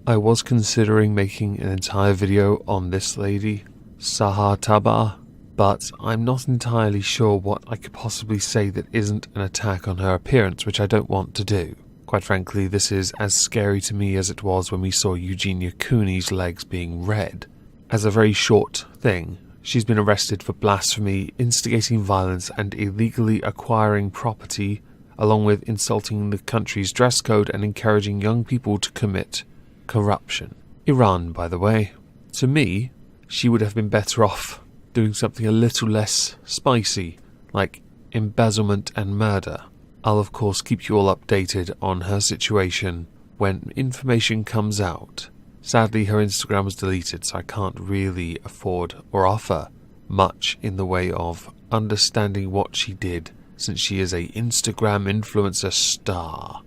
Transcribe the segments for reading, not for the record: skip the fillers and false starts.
I was considering making an entire video on this lady, Sahar Tabar, but I'm not entirely sure what I could possibly say that isn't an attack on her appearance, which I don't want to do. Quite frankly, this is as scary to me as it was when we saw Eugenia Cooney's legs being red. As a very short thing, she's been arrested for blasphemy, instigating violence, and illegally acquiring property, along with insulting the country's dress code and encouraging young people to commit corruption. Iran, by the way. To me, she would have been better off doing something a little less spicy, like embezzlement and murder. I'll of course keep you all updated on her situation when information comes out. Sadly, her Instagram was deleted, so I can't really afford or offer much in the way of understanding what she did, since she is a Instagram influencer star.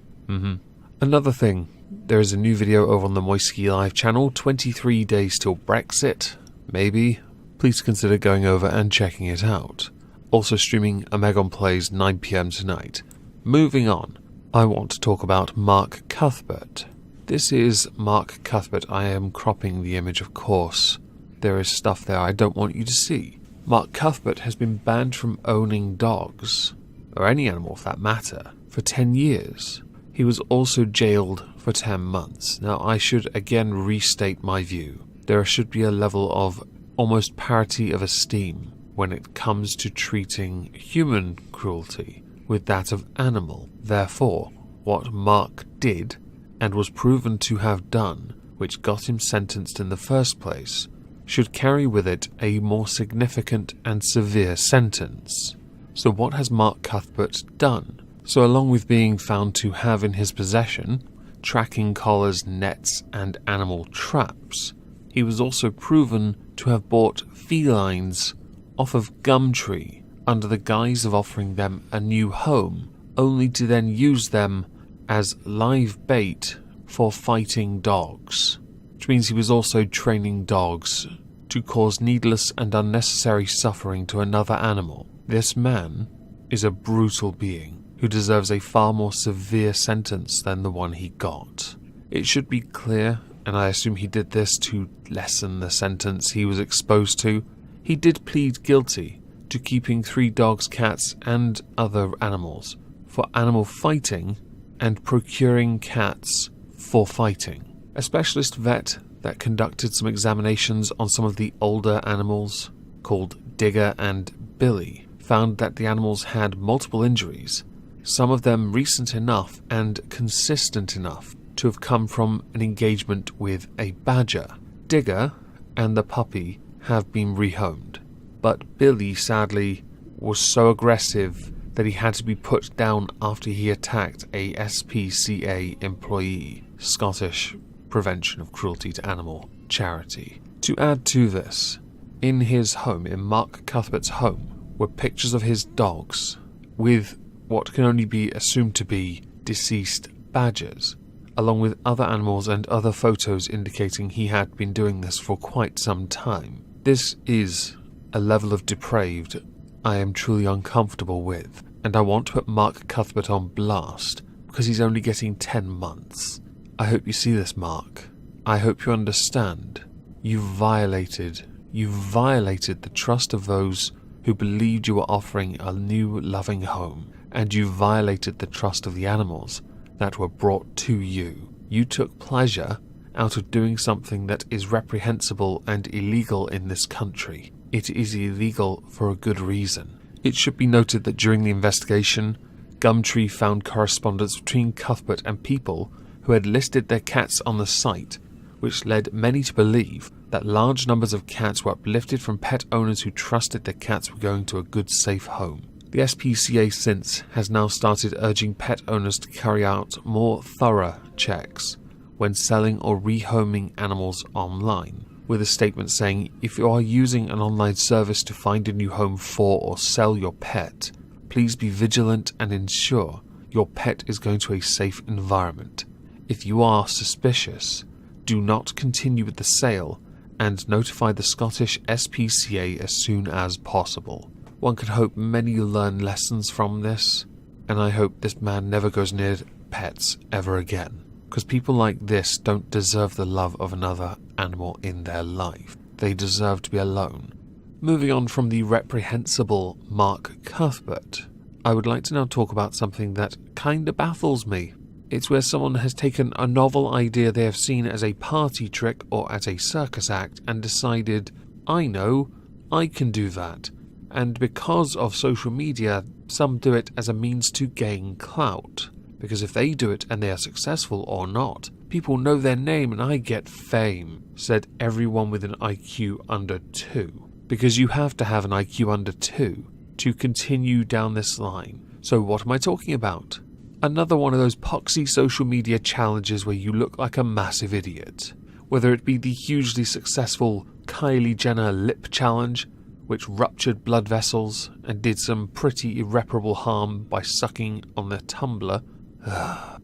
Another thing, there is a new video over on the Moistonia Live channel, 23 days till Brexit, maybe. Please consider going over and checking it out. Also streaming Omegon Plays 9 PM tonight. Moving on, I want to talk about Mark Cuthbert. This is Mark Cuthbert. I am cropping the image, of course. There is stuff there I don't want you to see. Mark Cuthbert has been banned from owning dogs, or any animal for that matter, for 10 years. He was also jailed for 10 months. Now, I should again restate my view. There should be a level of almost parity of esteem when it comes to treating human cruelty with that of animal. Therefore, what Mark did, and was proven to have done, which got him sentenced in the first place, should carry with it a more significant and severe sentence. So what has Mark Cuthbert done? So along with being found to have in his possession tracking collars, nets, and animal traps, he was also proven to have bought felines off of Gumtree under the guise of offering them a new home, only to then use them as live bait for fighting dogs, which means he was also training dogs to cause needless and unnecessary suffering to another animal. This man is a brutal being who deserves a far more severe sentence than the one he got. It should be clear, and I assume he did this to lessen the sentence he was exposed to, he did plead guilty to keeping 3 dogs, cats, and other animals for animal fighting and procuring cats for fighting. A specialist vet that conducted some examinations on some of the older animals, called Digger and Billy, found that the animals had multiple injuries, some of them recent enough and consistent enough to have come from an engagement with a badger. Digger and the puppy have been rehomed, but Billy sadly was so aggressive that he had to be put down after he attacked a SPCA employee, Scottish Prevention of Cruelty to Animal charity. To add to this, in his home, in Mark Cuthbert's home, were pictures of his dogs with what can only be assumed to be deceased badgers, along with other animals and other photos indicating he had been doing this for quite some time. This is a level of depraved I am truly uncomfortable with, and I want to put Mark Cuthbert on blast because he's only getting 10 months. I hope you see this, Mark. I hope you understand. You violated the trust of those who believed you were offering a new loving home, and you violated the trust of the animals that were brought to you. You took pleasure out of doing something that is reprehensible and illegal in this country. It is illegal for a good reason. It should be noted that during the investigation, Gumtree found correspondence between Cuthbert and people who had listed their cats on the site, which led many to believe that large numbers of cats were uplifted from pet owners who trusted their cats were going to a good, safe home. The SPCA since has now started urging pet owners to carry out more thorough checks when selling or rehoming animals online, with a statement saying, if you are using an online service to find a new home for or sell your pet, please be vigilant and ensure your pet is going to a safe environment. If you are suspicious, do not continue with the sale and notify the Scottish SPCA as soon as possible. One could hope many learn lessons from this, and I hope this man never goes near pets ever again. because people like this don't deserve the love of another animal in their life. They deserve to be alone. Moving on from the reprehensible Mark Cuthbert, I would like to now talk about something that kinda baffles me. It's where someone has taken a novel idea they have seen as a party trick or as a circus act and decided, I know, I can do that. And because of social media, some do it as a means to gain clout. Because if they do it and they are successful or not, people know their name and I get fame, said everyone with an IQ under 2. Because you have to have an IQ under 2 to continue down this line. So what am I talking about? Another one of those poxy social media challenges where you look like a massive idiot. Whether it be the hugely successful Kylie Jenner lip challenge, which ruptured blood vessels and did some pretty irreparable harm by sucking on their tumbler.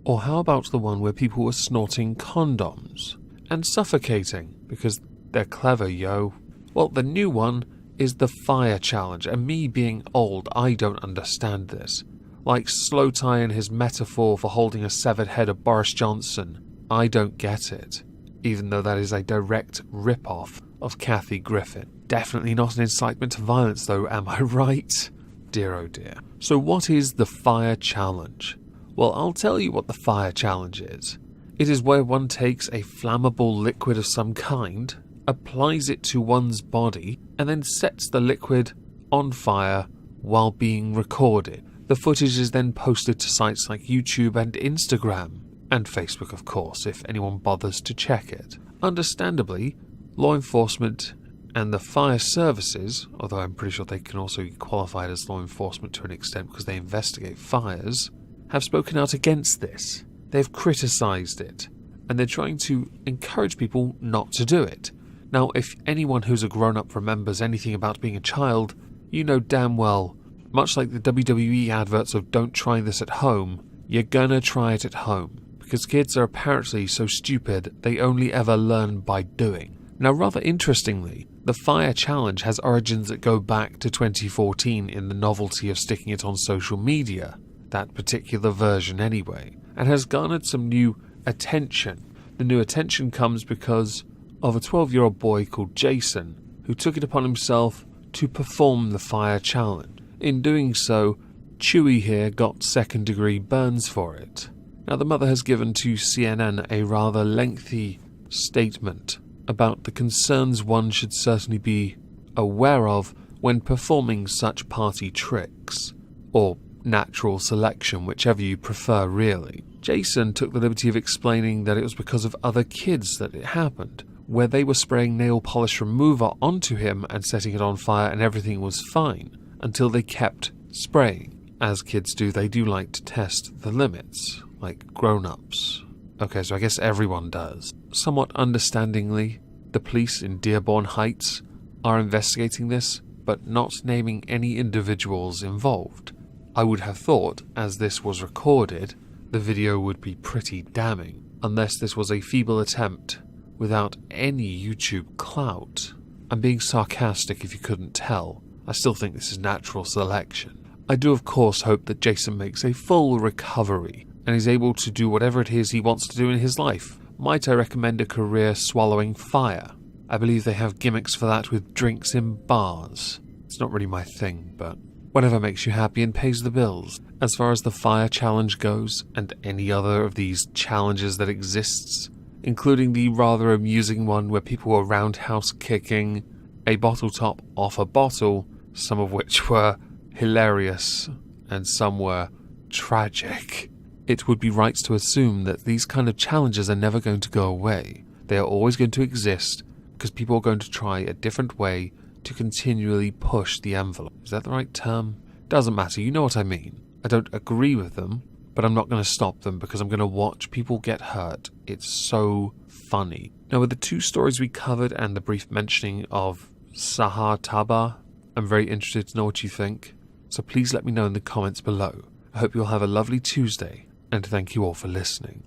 Or how about the one where people were snorting condoms and suffocating because they're clever, yo. Well, the new one is the fire challenge, and me being old, I don't understand this. Like Slow Tie and his metaphor for holding a severed head of Boris Johnson. I don't get it, even though that is a direct rip-off of Kathy Griffin. Definitely not an incitement to violence though, am I right? Dear oh dear. So what is the fire challenge? Well, I'll tell you what the fire challenge is. It is where one takes a flammable liquid of some kind, applies it to one's body, and then sets the liquid on fire while being recorded. The footage is then posted to sites like YouTube and Instagram, and Facebook of course, if anyone bothers to check it. Understandably, law enforcement and the fire services, although I'm pretty sure they can also be qualified as law enforcement to an extent because they investigate fires, have spoken out against this. They've criticised it, and they're trying to encourage people not to do it. Now, if anyone who's a grown-up remembers anything about being a child, you know damn well, much like the WWE adverts of don't try this at home, you're gonna try it at home. Because kids are apparently so stupid, they only ever learn by doing. Now, rather interestingly, the fire challenge has origins that go back to 2014 in the novelty of sticking it on social media, that particular version anyway, and has garnered some new attention. The new attention comes because of a 12-year-old boy called Jason, who took it upon himself to perform the fire challenge. In doing so, Chewie here got second-degree burns for it. Now, the mother has given to CNN a rather lengthy statement about the concerns one should certainly be aware of when performing such party tricks, or natural selection, whichever you prefer really. Jason took the liberty of explaining that it was because of other kids that it happened, where they were spraying nail polish remover onto him and setting it on fire and everything was fine, until they kept spraying. As kids do, they do like to test the limits, like grown-ups. Okay, so I guess everyone does. Somewhat understandingly, the police in Dearborn Heights are investigating this, but not naming any individuals involved. I would have thought, as this was recorded, the video would be pretty damning, unless this was a feeble attempt without any YouTube clout. I'm being sarcastic if you couldn't tell. I still think this is natural selection. I do of course hope that Jason makes a full recovery and is able to do whatever it is he wants to do in his life. Might I recommend a career swallowing fire? I believe they have gimmicks for that with drinks in bars. It's not really my thing, but whatever makes you happy and pays the bills. As far as the fire challenge goes, and any other of these challenges that exists, including the rather amusing one where people were roundhouse kicking a bottle top off a bottle, some of which were hilarious and some were tragic. It would be right to assume that these kind of challenges are never going to go away. They are always going to exist because people are going to try a different way to continually push the envelope. Is that the right term? Doesn't matter, you know what I mean. I don't agree with them, but I'm not going to stop them because I'm going to watch people get hurt. It's so funny. Now, with the two stories we covered and the brief mentioning of Sahar Taba, I'm very interested to know what you think, so please let me know in the comments below. I hope you'll have a lovely Tuesday, and thank you all for listening.